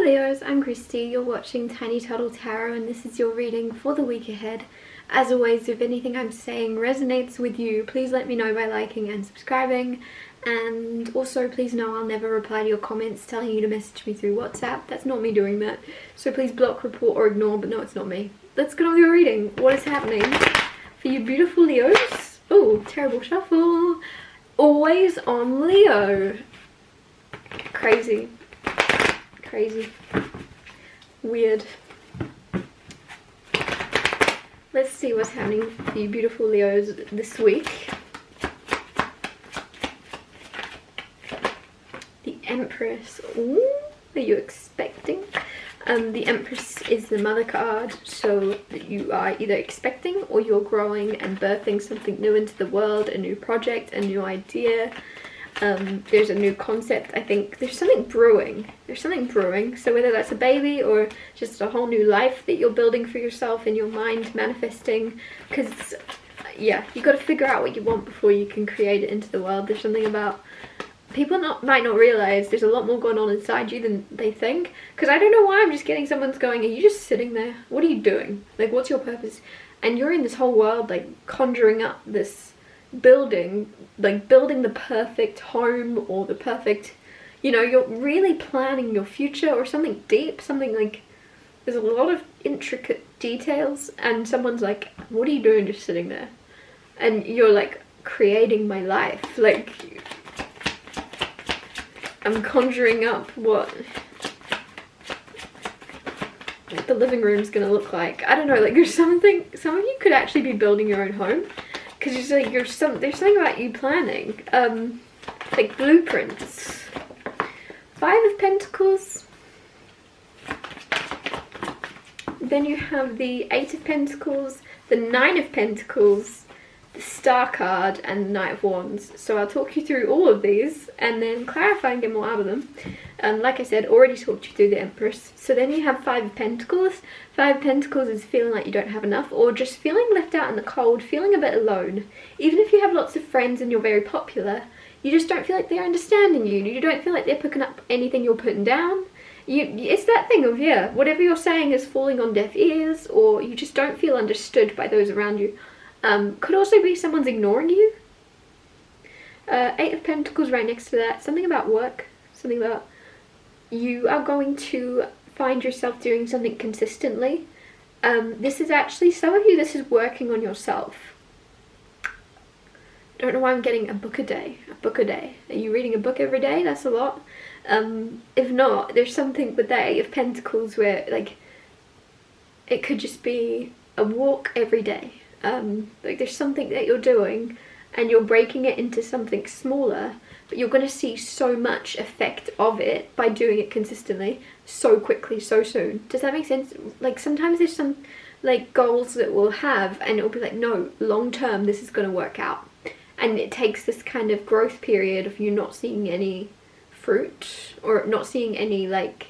Leos, I'm Christy, you're watching Tiny Turtle Tarot and this is your reading for the week ahead. As always, if anything I'm saying resonates with you, please let me know by liking and subscribing. And also please know I'll never reply to your comments telling you to message me through WhatsApp. That's not me doing that. So please block, report or ignore, but no, it's not me. Let's get on with your reading. What is happening for you beautiful Leos? Oh, terrible shuffle. Always on Leo. Crazy. Crazy. Weird. Let's see what's happening for you beautiful Leos this week. The Empress. Ooh, are you expecting? The Empress is the mother card, so that you are either expecting or you're growing and birthing something new into the world, a new project, a new idea. There's a new concept. I think there's something brewing. So whether that's a baby or just a whole new life that you're building for yourself in your mind, manifesting, because yeah, you got to figure out what you want before you can create it into the world. There's something about people might not realize there's a lot more going on inside you than they think, because I don't know why I'm just getting someone's going, are you just sitting there? What are you doing? Like, what's your purpose? And you're in this whole world like conjuring up this building, like building the perfect home or the perfect, you know, you're really planning your future or something deep, something like there's a lot of intricate details, and someone's like, what are you doing just sitting there? And you're like, creating my life, like I'm conjuring up what the living room's gonna look like. I don't know, like there's something, some of you could actually be building your own home, because it's like there's something about you planning, like blueprints. 5 of Pentacles. Then you have the 8 of Pentacles, the 9 of Pentacles, the Star card, and the Knight of Wands. So I'll talk you through all of these and then clarify and get more out of them. Like I said, already talked you through the Empress. So then you have 5 of Pentacles. 5 of Pentacles is feeling like you don't have enough, or just feeling left out in the cold, feeling a bit alone. Even if you have lots of friends and you're very popular, you just don't feel like they're understanding you. You don't feel like they're picking up anything you're putting down. It's that thing of, yeah, whatever you're saying is falling on deaf ears, or you just don't feel understood by those around you. Could also be someone's ignoring you. 8 of Pentacles right next to that. Something about work. Something about you are going to find yourself doing something consistently. This is actually, some of you, this is working on yourself. Don't know why I'm getting a book a day. A book a day. Are you reading a book every day? That's a lot. If not, there's something with that 8 of Pentacles where, like, it could just be a walk every day. Like there's something that you're doing and you're breaking it into something smaller, but you're going to see so much effect of it by doing it consistently so quickly, so soon. Does that make sense? Like sometimes there's some like goals that we'll have and it'll be like, no, long term this is going to work out, and it takes this kind of growth period of you not seeing any fruit or not seeing any like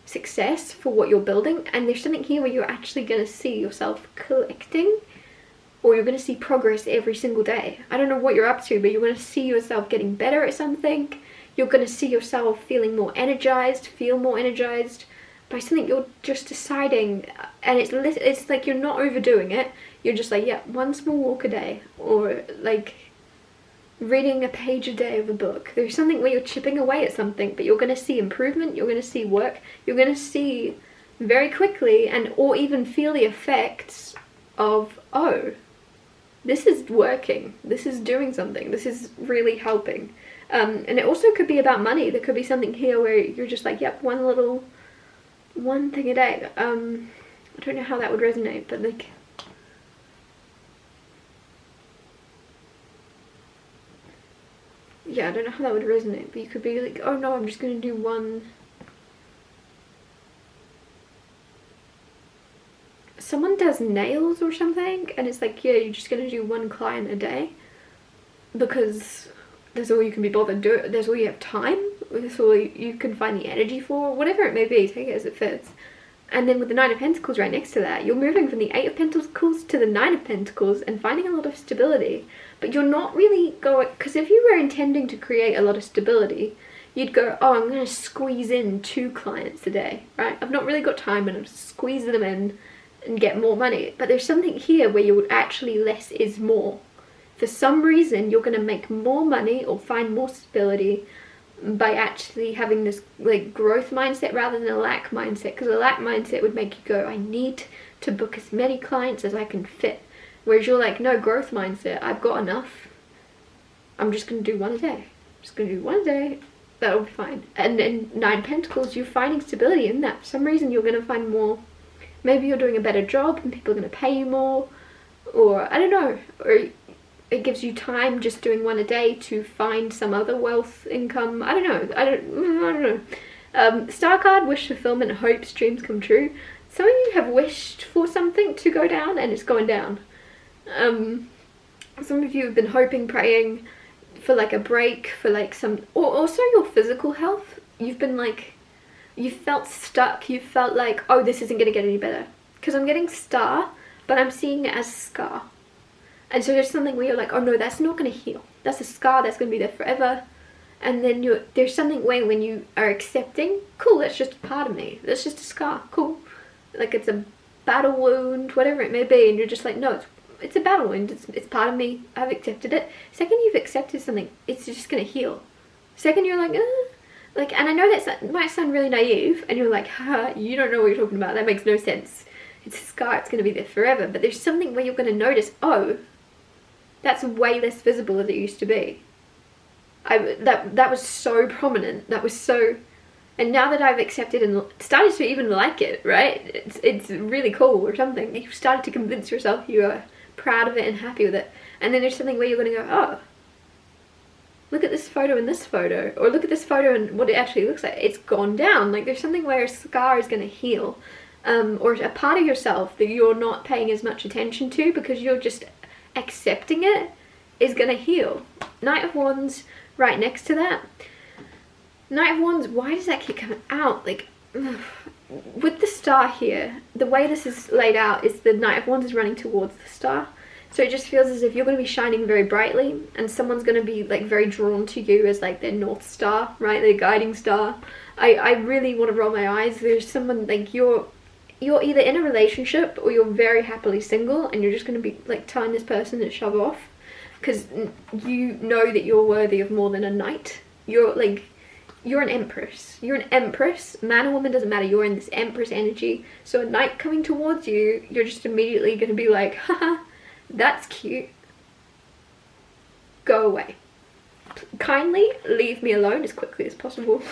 success for what you're building. And there's something here where you're actually going to see yourself collecting, or you're going to see progress every single day. I don't know what you're up to, but you're going to see yourself getting better at something. You're going to see yourself feeling more energized, feel more energized by something you're just deciding. And it's like you're not overdoing it. You're just like, yeah, one small walk a day, or like reading a page a day of a book. There's something where you're chipping away at something, but you're going to see improvement, you're going to see work, you're going to see very quickly, and or even feel the effects of, oh, this is working, this is doing something, this is really helping. And it also could be about money. There could be something here where you're just like, yep, one thing a day. I don't know how that would resonate, but like, yeah, I don't know how that would resonate, but you could be like, oh no, I'm just going to do one. Someone does nails or something, and it's like, yeah, you're just going to do one client a day because that's all you can be bothered doing. That's all you have time. That's all you can find the energy for. Whatever it may be, take it as it fits. And then with the 9 of Pentacles right next to that, you're moving from the 8 of Pentacles to the 9 of Pentacles and finding a lot of stability. But you're not really going, because if you were intending to create a lot of stability, you'd go, oh, I'm going to squeeze in 2 clients a day, right? I've not really got time and I'm squeezing them in and get more money. But there's something here where you would actually less is more. For some reason, you're going to make more money or find more stability by actually having this like growth mindset rather than a lack mindset, because a lack mindset would make you go, I need to book as many clients as I can fit, whereas you're like, no, growth mindset, I've got enough, I'm just going to do 1 a day, I'm just going to do 1 a day, that'll be fine. And in 9 Pentacles, you're finding stability in that. For some reason you're going to find more, maybe you're doing a better job and people are going to pay you more, or I don't know, or it gives you time just doing 1 a day to find some other wealth income. I don't know. Star card, wish fulfillment, hopes, dreams come true. Some of you have wished for something to go down and it's going down. Some of you have been hoping, praying for like a break, for like some, or also your physical health. You've been like, you felt stuck, you felt like, oh, this isn't going to get any better. Because I'm getting star, but I'm seeing it as scar. And so there's something where you're like, oh no, that's not going to heal. That's a scar that's going to be there forever. And then there's something where when you are accepting, cool, that's just a part of me. That's just a scar, cool. Like it's a battle wound, whatever it may be. And you're just like, no, it's a battle wound. It's part of me. I've accepted it. Second you've accepted something, it's just going to heal. Second you're like, like, and I know that might sound really naive. And you're like, haha, you don't know what you're talking about. That makes no sense. It's a scar. It's going to be there forever. But there's something where you're going to notice, oh, that's way less visible than it used to be. That was so prominent. That was so, and now that I've accepted and started to even like it, right? It's really cool or something. You've started to convince yourself you are proud of it and happy with it. And then there's something where you're going to go, oh, look at this photo and this photo, or look at this photo and what it actually looks like. It's gone down. Like there's something where a scar is going to heal, or a part of yourself that you're not paying as much attention to because you're just accepting it is going to heal. Knight of Wands right next to that. Knight of Wands, why does that keep coming out? Like, with the star here, the way this is laid out is the Knight of Wands is running towards the star. So it just feels as if you're going to be shining very brightly and someone's going to be like very drawn to you as like their North Star, right? Their guiding star. I really want to roll my eyes. There's someone like you're either in a relationship or you're very happily single and you're just going to be like telling this person to shove off because you know that you're worthy of more than a knight. You're an empress. You're an empress. Man or woman, doesn't matter. You're in this empress energy. So a knight coming towards you, you're just immediately going to be like, haha, that's cute. Go away. Kindly leave me alone as quickly as possible.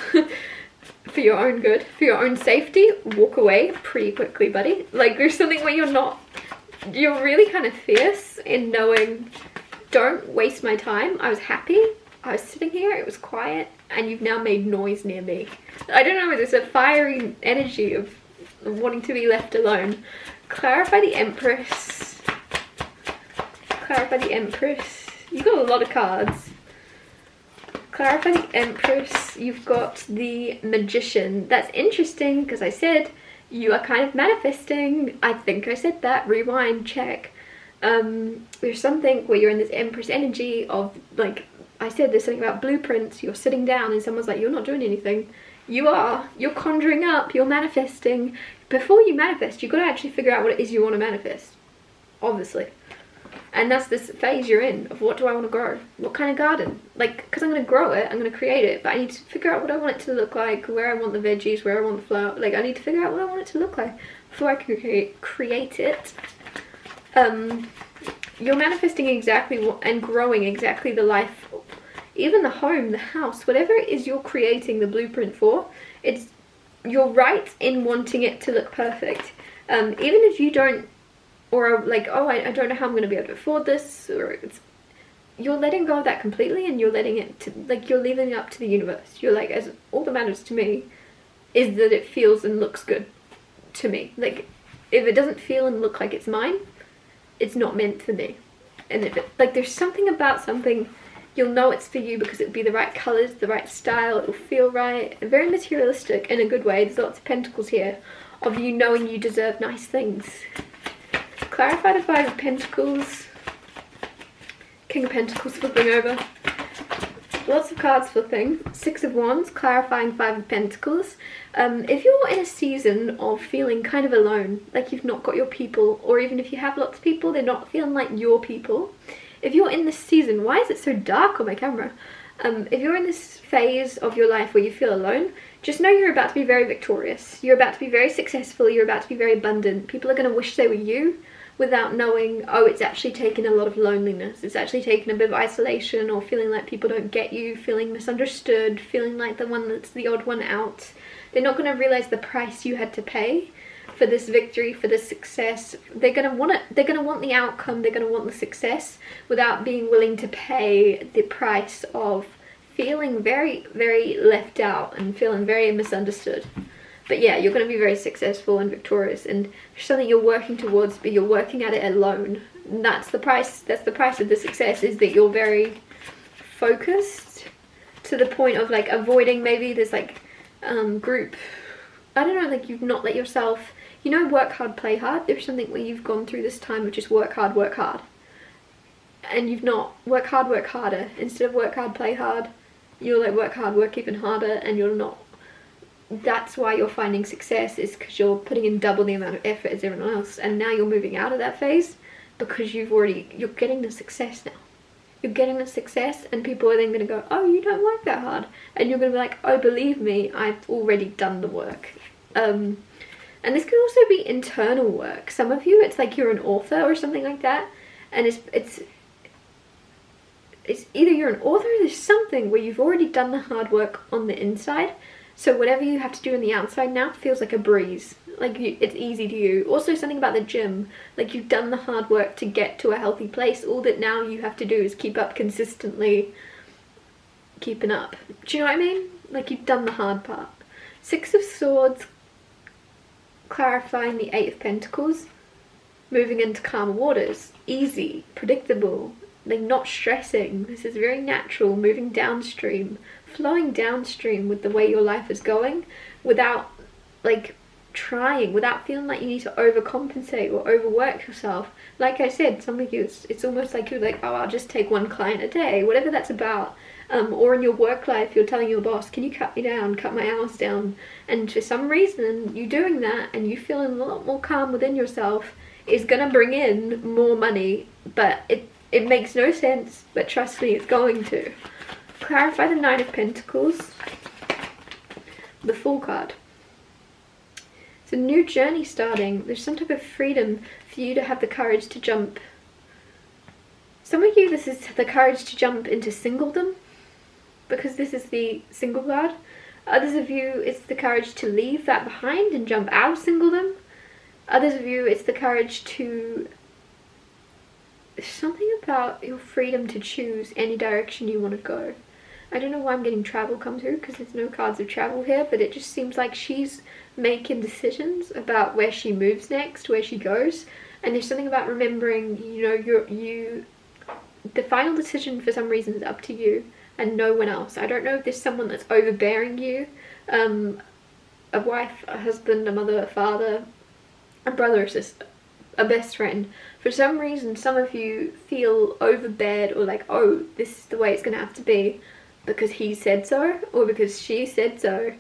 For your own good, for your own safety, walk away pretty quickly, buddy. Like there's something where you're really kind of fierce in knowing, don't waste my time. I was happy, I was sitting here, it was quiet, and you've now made noise near me. I don't know, there's a fiery energy of wanting to be left alone. Clarify the Empress. Clarify the Empress. You've got a lot of cards. Clarify the Empress. You've got the Magician. That's interesting because I said you are kind of manifesting. I think I said that. Rewind, check. There's something where you're in this Empress energy of, like I said, there's something about blueprints. You're sitting down and someone's like, you're not doing anything. You are. You're conjuring up. You're manifesting. Before you manifest, you've got to actually figure out what it is you want to manifest. Obviously. And that's this phase you're in of what do I want to grow? What kind of garden? Like, because I'm going to grow it, I'm going to create it, but I need to figure out what I want it to look like, where I want the veggies, where I want the flower. Like, I need to figure out what I want it to look like before I can create it. You're manifesting exactly what, and growing exactly the life, even the home, the house, whatever it is you're creating the blueprint for, you're right in wanting it to look perfect. Even if you don't, or like, oh, I don't know how I'm going to be able to afford this, or you're letting go of that completely, and you're letting it to, like, you're leaving it up to the universe. You're like, as all that matters to me is that it feels and looks good to me. Like, if it doesn't feel and look like it's mine, it's not meant for me. And if it, like, there's something about something, you'll know it's for you because it'll be the right colors, the right style, it'll feel right, and very materialistic in a good way. There's lots of pentacles here of you knowing you deserve nice things. Clarify the Five of Pentacles. King of Pentacles flipping over. lots of cards flipping. Six of Wands, clarifying Five of Pentacles. If you're in a season of feeling kind of alone, like you've not got your people, or even if you have lots of people, they're not feeling like your people. If you're in this season, why is it so dark on my camera? If you're in this phase of your life where you feel alone, just know you're about to be very victorious. You're about to be very successful. You're about to be very abundant. People are going to wish they were you without knowing, oh, it's actually taken a lot of loneliness. It's actually taken a bit of isolation, or feeling like people don't get you, feeling misunderstood, feeling like the one that's the odd one out. They're not going to realize the price you had to pay for this victory, for this success. They're going to want it. They're going to want the outcome. They're going to want the success without being willing to pay the price of feeling very, very left out and feeling very misunderstood. But yeah, you're going to be very successful and victorious, and there's something you're working towards, but you're working at it alone. And that's the price. That's the price of the success, is that you're very focused to the point of like avoiding maybe this like group. I don't know, like you've not let yourself, you know, work hard, play hard. There's something where you've gone through this time of just work hard, and you've not work hard, work harder. Instead of work hard, play hard, you're like work hard, work even harder, and you're not. That's why you're finding success, is because you're putting in double the amount of effort as everyone else, and now you're moving out of that phase because you're getting the success now. You're getting the success, and people are then going to go, oh, you don't work that hard, and you're going to be like, oh, believe me, I've already done the work. And this could also be internal work. Some of you, it's like you're an author or something like that, and it's either you're an author or there's something where you've already done the hard work on the inside. So whatever you have to do on the outside now feels like a breeze. Like it's easy to you. Also something about the gym. Like you've done the hard work to get to a healthy place. All that now you have to do is keep up consistently. Keeping up. Do you know what I mean? Like you've done the hard part. Six of Swords, clarifying the Eight of Pentacles. Moving into calmer waters. Easy. Predictable. Like not stressing. This is very natural. Moving downstream. Flowing downstream with the way your life is going, without like trying, without feeling like you need to overcompensate or overwork yourself. Like I said, some of you, it's almost like you're like, oh, I'll just take one client a day, whatever that's about. Or in your work life, you're telling your boss, can you cut me down, cut my hours down? And for some reason, you doing that and you feeling a lot more calm within yourself is gonna bring in more money, but it makes no sense, but trust me, it's going to. Clarify the Nine of Pentacles, the Fool card. It's a new journey starting. There's some type of freedom for you to have the courage to jump. Some of you, this is the courage to jump into singledom, because this is the single card. Others of you, it's the courage to leave that behind and jump out of singledom. Others of you, it's the courage to... There's something about your freedom to choose any direction you want to go. I don't know why I'm getting travel come through, because there's no cards of travel here, but it just seems like she's making decisions about where she moves next, where she goes. And there's something about remembering, you know, the final decision for some reason is up to you and no one else. I don't know if there's someone that's overbearing you, a wife, a husband, a mother, a father, a brother, a sister, a best friend. For some reason, some of you feel overbeared, or like, oh, this is the way it's going to have to be, because he said so, or because she said so,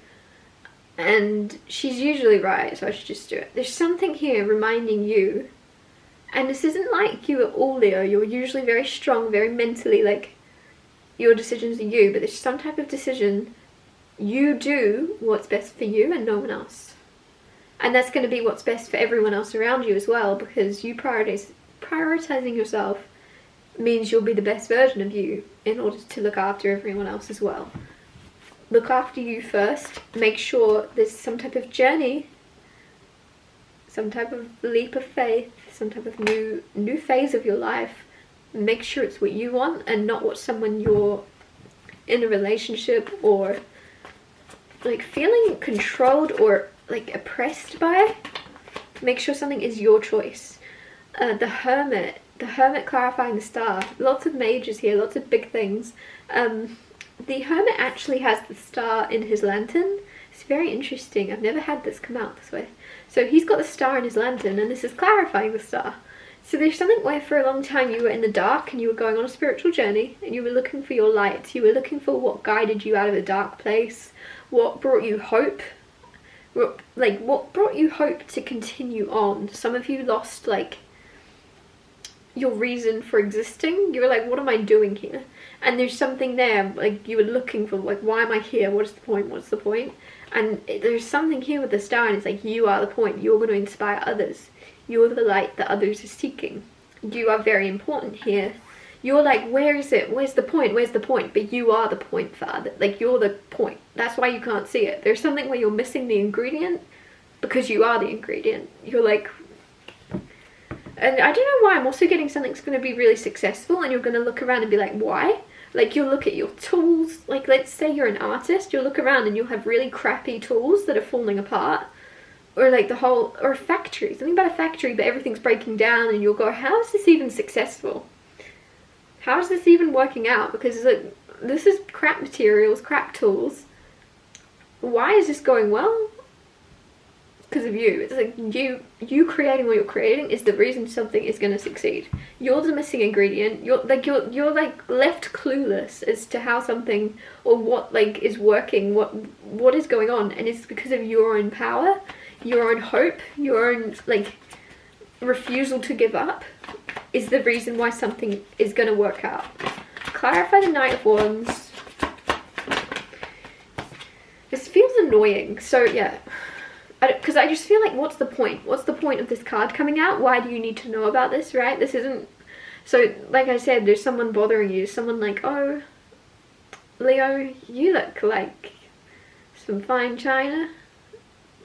and she's usually right, so I should just do it. There's something here reminding you, and this isn't like you at all, Leo. You're usually very strong, very mentally, like, your decisions are you, but there's some type of decision. You do what's best for you and no one else. And that's going to be what's best for everyone else around you as well, because you prioritizing yourself means you'll be the best version of you in order to look after everyone else as well. Look after you first. Make sure there's some type of journey, some type of leap of faith, some type of new phase of your life. Make sure it's what you want and not what someone you're in a relationship or like feeling controlled or like oppressed by. Make sure something is your choice. The Hermit clarifying the Star. Lots of mages here, lots of big things. The Hermit actually has the star in his lantern. It's very interesting. I've never had this come out this way. So he's got the star in his lantern, and this is clarifying the star. So there's something where for a long time you were in the dark and you were going on a spiritual journey and you were looking for your light. You were looking for what guided you out of a dark place, what brought you hope, what brought you hope to continue on. Some of you lost like your reason for existing. You were like, what am I doing here? And there's something there, like you were looking for, like, why am I here? What is the point? What's the point? And there's something here with the star, and it's like, you are the point. You're going to inspire others. You're the light that others are seeking. You are very important here. You're like, where is it? Where's the point? Where's the point? But you are the point for others. Like, you're the point. That's why you can't see it. There's something where you're missing the ingredient because you are the ingredient. You're like, and I don't know why, I'm also getting something's going to be really successful and you're going to look around and be like, why? Like, you'll look at your tools, like let's say you're an artist, you'll look around and you'll have really crappy tools that are falling apart. Or like or a factory, something about a factory, but everything's breaking down, and you'll go, how is this even successful? How is this even working out? Because it's like, this is crap materials, crap tools. Why is this going well? Because of you. It's like you creating what you're creating is the reason something is going to succeed. You're the missing ingredient. You're like left clueless as to how something or what like is working, what is going on, and it's because of your own power, your own hope, your own like refusal to give up is the reason why something is going to work out. Clarify the Knight of Wands. This feels annoying. So yeah. Because I just feel like, what's the point? What's the point of this card coming out? Why do you need to know about this, right? This isn't... So, like I said, there's someone bothering you. Someone like, oh, Leo, you look like some fine china.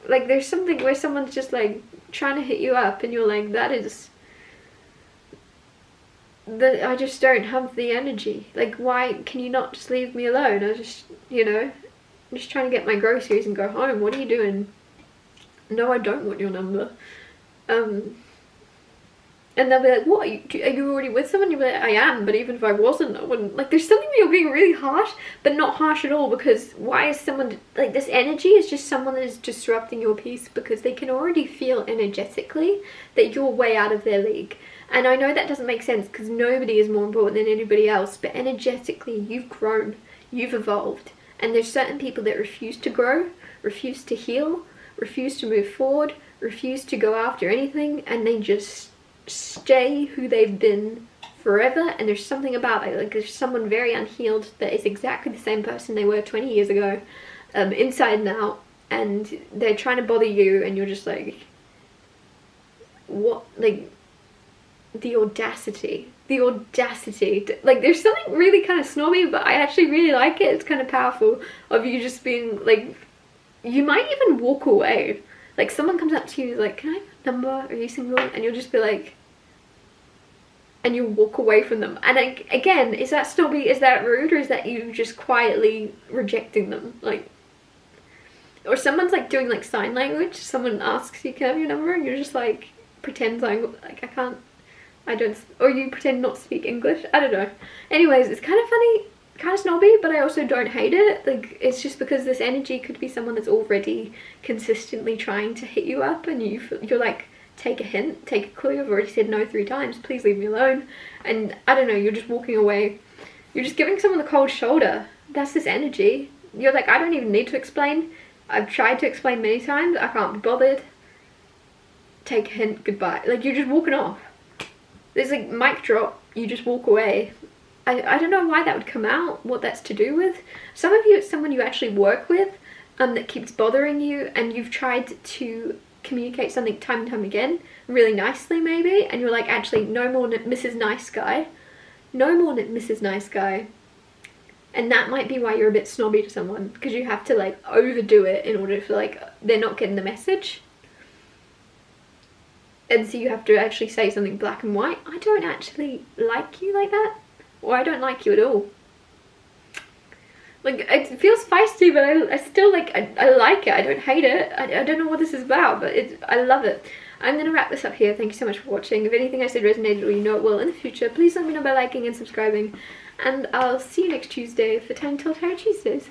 Like, there's something where someone's just, like, trying to hit you up. And you're like, that is... I just don't have the energy. Like, why can you not just leave me alone? I just, you know, I'm just trying to get my groceries and go home. What are you doing? No, I don't want your number. And they'll be like, what, are you already with someone? You'll be like, I am, but even if I wasn't, I wouldn't. Like, there's something where you're being really harsh, but not harsh at all, because why is someone, like, this energy is just someone that is disrupting your peace because they can already feel energetically that you're way out of their league. And I know that doesn't make sense because nobody is more important than anybody else, but energetically, you've grown, you've evolved, and there's certain people that refuse to grow, refuse to heal, refuse to move forward, refuse to go after anything, and they just stay who they've been forever. And there's something about it, like there's someone very unhealed that is exactly the same person they were 20 years ago, inside and out, and they're trying to bother you, and you're just like, what? Like, the audacity, like there's something really kind of snobby, but I actually really like it. It's kind of powerful of you just being like, you might even walk away. Like, someone comes up to you like, can I have a number? Are you single? And you'll just be like, and you walk away from them. And again, is that snobby? Is that rude? Or is that you just quietly rejecting them? Like, or someone's like doing like sign language. Someone asks you, can I have your number? And you're just like, pretend like I don't, or you pretend not to speak English. I don't know. Anyways, it's kind of funny, kind of snobby, but I also don't hate it. Like, it's just because this energy could be someone that's already consistently trying to hit you up, and you're like, take a hint, take a clue. I've already said no 3 times, please leave me alone. And I don't know, you're just walking away. You're just giving someone the cold shoulder. That's this energy. You're like, I don't even need to explain. I've tried to explain many times. I can't be bothered. Take a hint, goodbye. Like, you're just walking off. There's like mic drop, you just walk away. I don't know why that would come out, what that's to do with. Some of you, it's someone you actually work with that keeps bothering you, and you've tried to communicate something time and time again, really nicely maybe, and you're like, actually, no more Mrs. Nice Guy. No more Mrs. Nice Guy. And that might be why you're a bit snobby to someone, because you have to like overdo it in order to like, they're not getting the message. And so you have to actually say something black and white. I don't actually like you like that. Or I don't like you at all. Like, it feels feisty, but I still like, I like it. I don't hate it. I don't know what this is about, but I love it. I'm going to wrap this up here. Thank you so much for watching. If anything I said resonated or you know it will in the future, please let me know by liking and subscribing. And I'll see you next Tuesday for Tiny Tall Tarot Tuesdays.